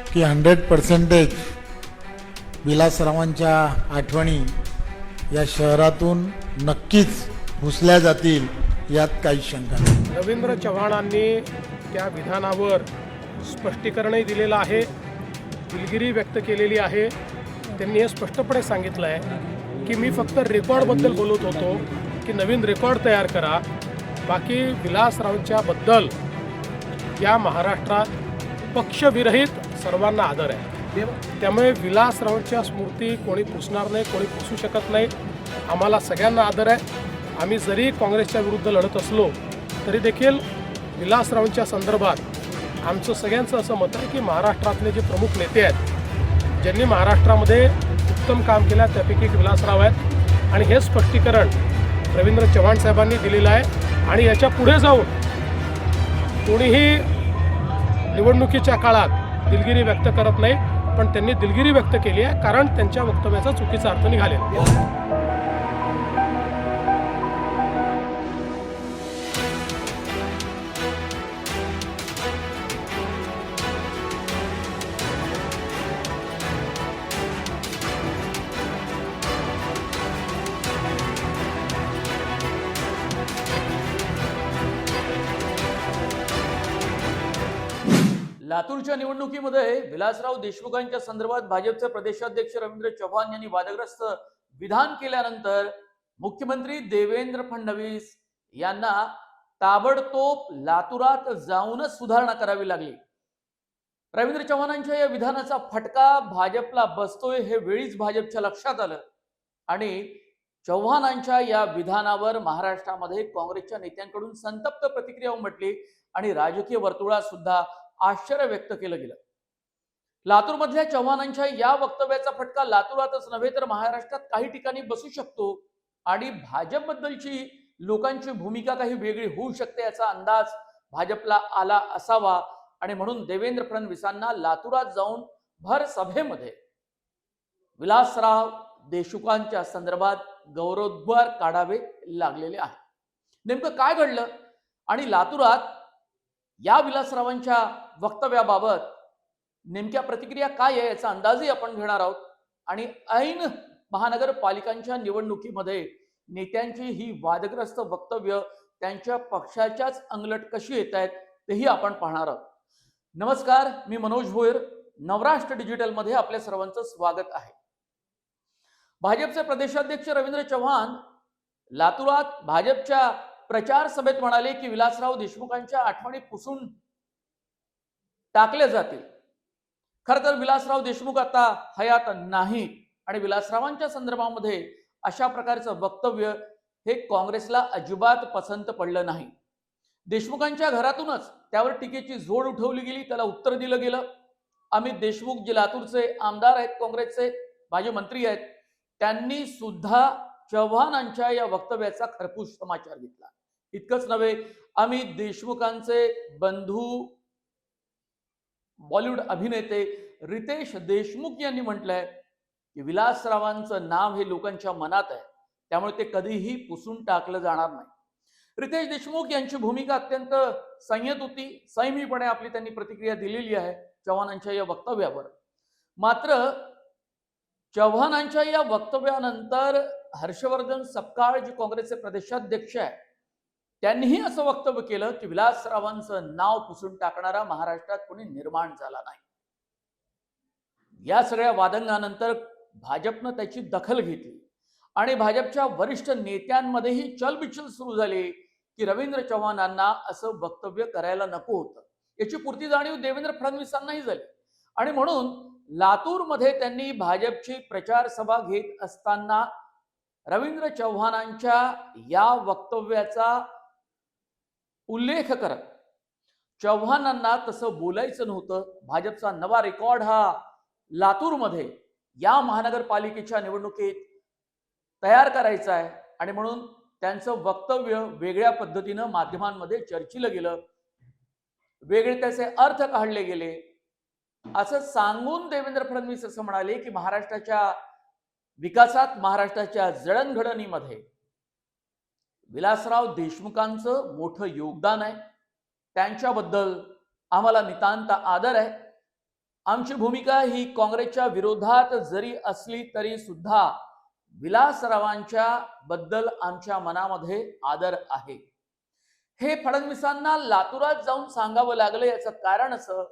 की 100% विलासरावांच्या आठवणी या शहरातून नक्कीच पुसल्या जातील, यात काही शंका नाही. रवींद्र चव्हाणांनी त्या विधानावर स्पष्टीकरणही दिलेलं आहे, दिलगिरी व्यक्त केलेली आहे. त्यांनी हे स्पष्टपणे सांगितलं आहे की मी फक्त रेकॉर्डबद्दल बोलत होतो की नवीन रेकॉर्ड तयार करा, बाकी विलासरावांच्या बद्दल या महाराष्ट्रात पक्षविरहित सर्वांना आदर आहे. त्यामुळे विलासरावांच्या स्मृती कोणी पुसणार नाही, कोणी पुसू शकत नाही. आम्हाला सगळ्यांना आदर आहे. आम्ही जरी काँग्रेसच्या विरुद्ध लढत असलो तरी देखील विलासरावांच्या संदर्भात आमचं सगळ्यांचं असं मत आहे की महाराष्ट्रातले जे प्रमुख नेते आहेत, ज्यांनी महाराष्ट्रामध्ये उत्तम काम केलं, त्यापैकी एक विलासराव आहेत. आणि हे स्पष्टीकरण रवींद्र चव्हाण साहेबांनी दिलेलं आहे. आणि याच्या पुढे जाऊन कोणीही निवडणुकीच्या काळात दिलगिरी व्यक्त करत नाही, पण त्यांनी दिलगिरी व्यक्त केली आहे कारण त्यांच्या वक्तव्याचा चुकीचा अर्थ निघालेला. लातूरच्या निवडणुकीमध्ये विलासराव देशमुखांच्या संदर्भात भाजपचे प्रदेशाध्यक्ष रवींद्र चव्हाण यांनी वादग्रस्त विधान केल्यानंतर मुख्यमंत्री देवेंद्र फडणवीस यांना ताबडतोब लातूरात जाऊनच सुधारणा करावी लागली. रवींद्र चव्हाणांच्या या विधानाचा फटका भाजपला बसतोय हे वेळीच भाजपच्या लक्षात आलं आणि चव्हाणांच्या या विधानावर महाराष्ट्रामध्ये काँग्रेसच्या नेत्यांकडून संतप्त प्रतिक्रिया उमटली आणि राजकीय वर्तुळात सुद्धा आश्चर्य व्यक्त केलं गेलं. लातूरमधल्या चव्हाणांच्या या वक्तव्याचा फटका लातूरातच नव्हे तर महाराष्ट्रात काही ठिकाणी बसू शकतो आणि भाजपबद्दलची लोकांची भूमिका काही वेगळी होऊ शकते याचा अंदाज भाजपला आला असावा आणि म्हणून देवेंद्र फडणवीसांना लातूरात जाऊन भर सभेमध्ये विलासराव देशमुखांच्या संदर्भात गौरवोद्गार काढावे लागलेले आहे. नेमकं काय घडलं आणि लातूरात या विलासरावांच्या वक्तव्याबाबत नेमक्या प्रतिक्रिया काय आहे याचा अंदाजही आपण घेणार आहोत. आणि ऐन महानगरपालिकांच्या निवडणुकीमध्ये नेत्यांची ही वादग्रस्त वक्तव्य त्यांच्या पक्षाच्याच अंगलट कशी येत आहेत तेही आपण पाहणार आहोत. नमस्कार, मी मनोज भोयर, नवराष्ट्र डिजिटलमध्ये आपल्या सर्वांचं स्वागत आहे. भाजपचे प्रदेशाध्यक्ष रवींद्र चव्हाण लातूरात भाजपच्या प्रचार सभेत म्हणाले की विलासराव देशमुखांच्या आठवणी पुसून टाकल्या जातील. खरं तर विलासराव देशमुख आता हयात नाही आणि विलासरावांच्या संदर्भामध्ये अशा प्रकारचं वक्तव्य हे काँग्रेसला अजिबात पसंत पडलं नाही. देशमुखांच्या घरातूनच त्यावर टीकेची जोड उठवली गेली, त्याला उत्तर दिलं गेलं. अमित देशमुख जे लातूरचे आमदार आहेत, काँग्रेसचे माजी मंत्री आहेत, त्यांनी सुद्धा चव्हाणांच्या या वक्तव्याचा खरपूस समाचार घेतला. इतकंच नव्हे, अमित देशमुखांचे बंधू बॉलिवूड अभिनेते रितेश देशमुख यांनी म्हटलंय की विलासरावांचं नाव हे लोकांच्या मनात आहे, त्यामुळे ते कधीही पुसून टाकलं जाणार नाही. रितेश देशमुख यांची भूमिका अत्यंत संयत होती, संयमीपणे आपली त्यांनी प्रतिक्रिया दिलेली आहे चव्हाणांच्या या वक्तव्यावर. मात्र चव्हाणांच्या या वक्तव्यानंतर हर्षवर्धन सपकाळ जे काँग्रेसचे प्रदेशाध्यक्ष आहेत, त्यांनीही असं वक्तव्य केलं की विलासरावांचं नाव पुसून टाकणारा महाराष्ट्रात कोणी निर्माण झाला नाही. या सगळ्या वादंगानंतर भाजपनं त्याची दखल घेतली आणि भाजपच्या वरिष्ठ नेत्यांमध्येही चलबिचल सुरू झाली की रवींद्र चव्हाणांना असं वक्तव्य करायला नको होतं. याची पुरती जाणीव देवेंद्र फडणवीसांनाही झाली आणि म्हणून लातूरमध्ये त्यांनी भाजपची प्रचार सभा घेत असताना रवींद्र चव्हाणांच्या या वक्तव्याचा उल्लेख करत चव्हाणांना तसं बोलायचं नव्हतं. भाजपचा नवा रेकॉर्ड हा लातूरमध्ये या महानगरपालिकेच्या निवडणुकीत तयार करायचा आहे आणि म्हणून त्यांचं वक्तव्य वेगळ्या पद्धतीनं माध्यमांमध्ये चर्चिलं गेलं, वेगळे त्याचे अर्थ काढले गेले. असं सांगून देवेंद्र फडणवीस असं म्हणाले की महाराष्ट्राच्या विकासात, महाराष्ट्राच्या जडणघडणीमध्ये विलासराव देशमुखांचं मोठं योगदान आहे, त्यांच्याबद्दल आम्हाला नितांत आदर आहे. आमची भूमिका ही काँग्रेसच्या विरोधात जरी असली तरी सुद्धा विलासरावांच्या बद्दल आमच्या मनामध्ये आदर आहे. हे फडणवीसांना लातूरात जाऊन सांगावं लागलं. याचं कारण असं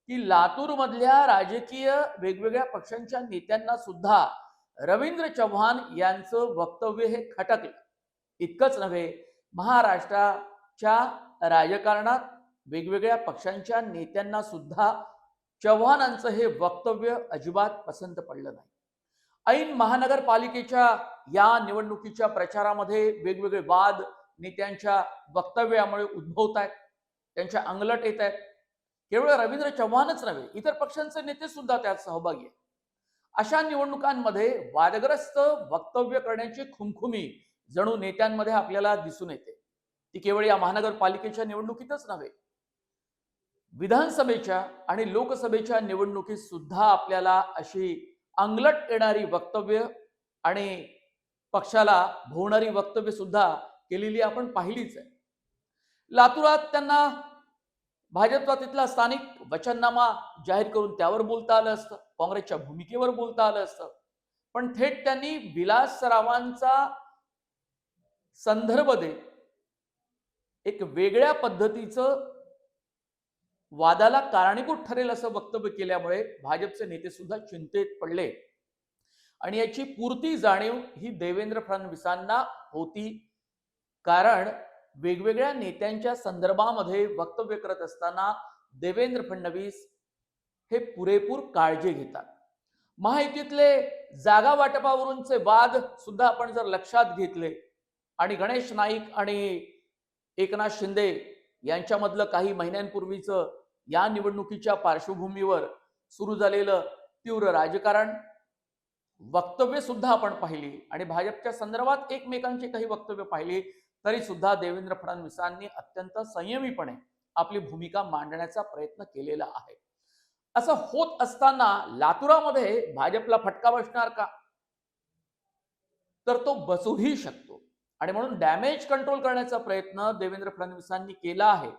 की लातूर मधल्या राजकीय वेगवेगळ्या पक्षांच्या नेत्यांना सुद्धा रवींद्र चव्हाण यांचं वक्तव्य हे खटकलं. इतकंच नव्हे, महाराष्ट्राच्या राजकारणात वेगवेगळ्या पक्षांच्या नेत्यांना सुद्धा चव्हाणांचं हे वक्तव्य अजिबात पसंत पडलं नाही. ऐन महानगरपालिकेच्या या निवडणुकीच्या प्रचारामध्ये वेगवेगळे वाद नेत्यांच्या वक्तव्यामुळे उद्भवत आहेत, त्यांच्या अंगलट येत आहेत. केवळ रवींद्र चव्हाणच नव्हे, इतर पक्षांचे नेते सुद्धा त्यात सहभागी आहेत. अशा निवडणुकांमध्ये वादग्रस्त वक्तव्य करण्याची खुमखुमी जणू नेत्यांमध्ये आपल्याला दिसून येते. ती केवळ या महानगरपालिकेच्या निवडणुकीतच नव्हे, विधानसभेच्या आणि लोकसभेच्या निवडणुकीत सुद्धा आपल्याला अशी अंगलट येणारी वक्तव्य आणि पक्षाला भोवणारी वक्तव्य सुद्धा केलेली आपण पाहिलीच आहे. लातूरात त्यांना भाजपचा तिथला स्थानिक वचननामा जाहीर करून त्यावर बोलता आलं असतं, काँग्रेसच्या भूमिकेवर बोलता आलं असतं, पण थेट त्यांनी विलासरावांचा संदर्भ देत एक वेगळ्या पद्धतीचं वादाला कारणीभूत ठरेल असं वक्तव्य केल्यामुळे भाजपचे नेते सुद्धा चिंतेत पडले. आणि याची पूर्ती जाणीव ही देवेंद्र फडणवीसांना होती, कारण वेगवेगळ्या नेत्यांच्या संदर्भामध्ये वक्तव्य करत असताना देवेंद्र फडणवीस हे पुरेपूर काळजी घेतात. महायुतीतले जागा वाटपावरूनचे वाद सुद्धा आपण जर लक्षात घेतले आणि गणेश नाईक आणि एकनाथ शिंदे यांच्यामधलं काही महिन्यांपूर्वीचं या निवडणुकीच्या पार्श्वभूमीवर सुरू झालेलं तीव्र राजकारण, वक्तव्य सुद्धा आपण पाहिली आणि भाजपच्या संदर्भात एकमेकांची काही वक्तव्य पाहिली, तरी सुद्धा देवेंद्र फडणवीसांनी अत्यंत संयमीपणे आपली भूमिका मांडण्याचा प्रयत्न केलेला आहे. असं होत असताना लातूरामध्ये भाजपला फटका बसणार का? तर तो बसूही शकतो. आणि म्हणून डॅमेज कंट्रोल करण्याचा प्रयत्न देवेंद्र फडणवीसांनी केला आहे.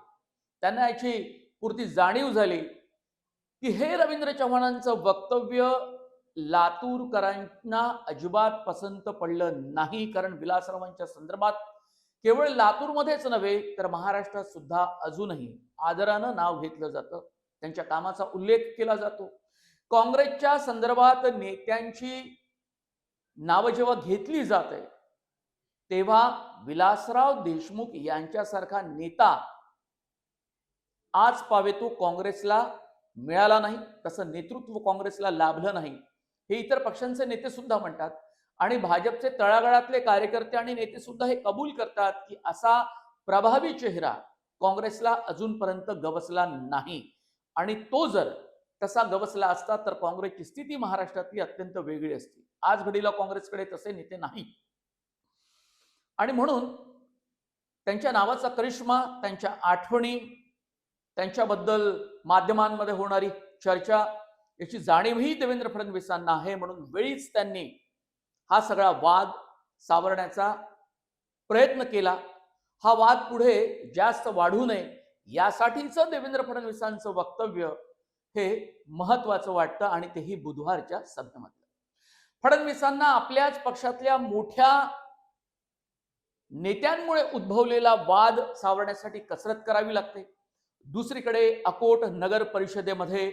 त्यांना याची पुरती जाणीव झाली की हे रवींद्र चव्हाणांचं वक्तव्य लातूरकरांना अजिबात पसंत पडलं नाही, कारण विलासरावांच्या संदर्भात केवळ लातूरमध्येच नव्हे तर महाराष्ट्रात सुद्धा अजूनही आदरानं नाव घेतलं जातं, त्यांच्या कामाचा उल्लेख केला जातो. काँग्रेसच्या संदर्भात नेत्यांची नावं जेव्हा घेतली जाते तेव्हा विलासराव देशमुख यांच्यासारखा नेता आज पावे तो काँग्रेसला मिळाला नाही, तसं नेतृत्व काँग्रेसला लाभलं नाही, हे इतर पक्षांचे नेते सुद्धा म्हणतात. आणि भाजपचे तळागाळातले कार्यकर्ते आणि नेते सुद्धा हे कबूल करतात की असा प्रभावी चेहरा काँग्रेसला अजूनपर्यंत गवसला नाही. आणि तो जर तसा गवसला असता तर काँग्रेसची स्थिती महाराष्ट्रातली अत्यंत वेगळी असती. आज घडीला काँग्रेसकडे तसे नेते नाही आणि म्हणून त्यांच्या नावाचा करिश्मा, त्यांच्या आठवणी, त्यांच्याबद्दल माध्यमांमध्ये होणारी चर्चा याची जाणीवही देवेंद्र फडणवीसांना आहे. म्हणून वेळीच त्यांनी हा सगळा वाद सावरण्याचा प्रयत्न केला. हा वाद पुढे जास्त वाढू नये यासाठीच देवेंद्र फडणवीसांचं वक्तव्य हे महत्वाचं वाटतं आणि तेही बुधवारच्या सभेमध्ये. फडणवीसांना आपल्याच पक्षातल्या मोठ्या नेत्यांमुळे उद्भवलेला वाद सावरण्यासाठी कसरत करावी लागते. दुसरीकडे अकोट नगर परिषदेमध्ये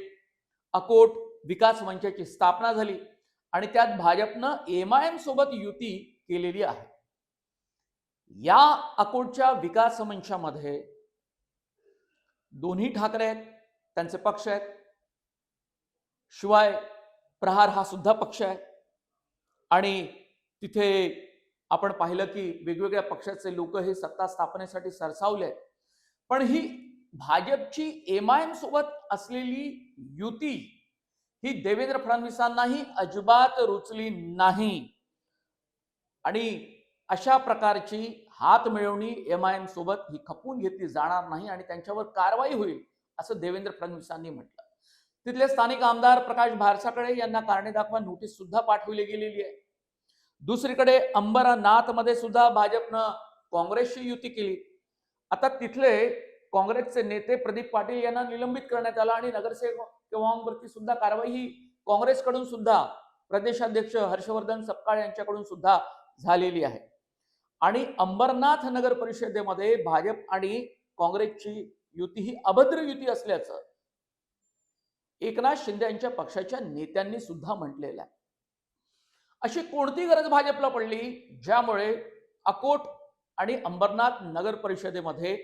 अकोट विकास मंचाची स्थापना झाली आणि त्यात भाजपनं MIM सोबत युती केलेली आहे. या अकोटच्या विकास मंचामध्ये दोन्ही ठाकरे आहेत, त्यांचे पक्ष आहेत, शिवाय प्रहार हा सुद्धा पक्ष आहे. आणि तिथे आपण पाहिलं की वेगवेगळ्या पक्षाचे लोक हे सत्ता स्थापनेसाठी सरसावले आहेत. पण ही भाजपची MIM सोबत असलेली युती ही देवेंद्र फडणवीसांनाही अजिबात रुचली नाही आणि अशा प्रकारची हात मिळवणी MIM सोबत ही खपवून घेतली जाणार नाही आणि त्यांच्यावर कारवाई होईल असं देवेंद्र फडणवीसांनी म्हटलं. तिथले स्थानिक आमदार प्रकाश भारसाकडे यांना कारणे दाखवा नोटीस सुद्धा पाठवली गेलेली आहे. दुसरीकडे अंबरनाथ मध्ये सुद्धा भाजपनं काँग्रेसशी युती केली. आता तिथले काँग्रेसचे नेते प्रदीप पाटील यांना निलंबित करण्यात आलं आणि केव्हांवरती सुद्धा कारवाई ही काँग्रेसकडून सुद्धा प्रदेशाध्यक्ष हर्षवर्धन सपकाळ यांच्याकडून सुद्धा झालेली आहे. आणि अंबरनाथ नगर परिषदेमध्ये भाजप आणि काँग्रेसची युती ही अभद्र युती असल्याचं एकनाथ शिंदे यांच्या पक्षाच्या नेत्यांनी सुद्धा म्हटलेलं आहे. अशी कोणती गरज भाजपला पडली ज्यामुळे अकोट आणि अंबरनाथ नगर परिषदेमध्ये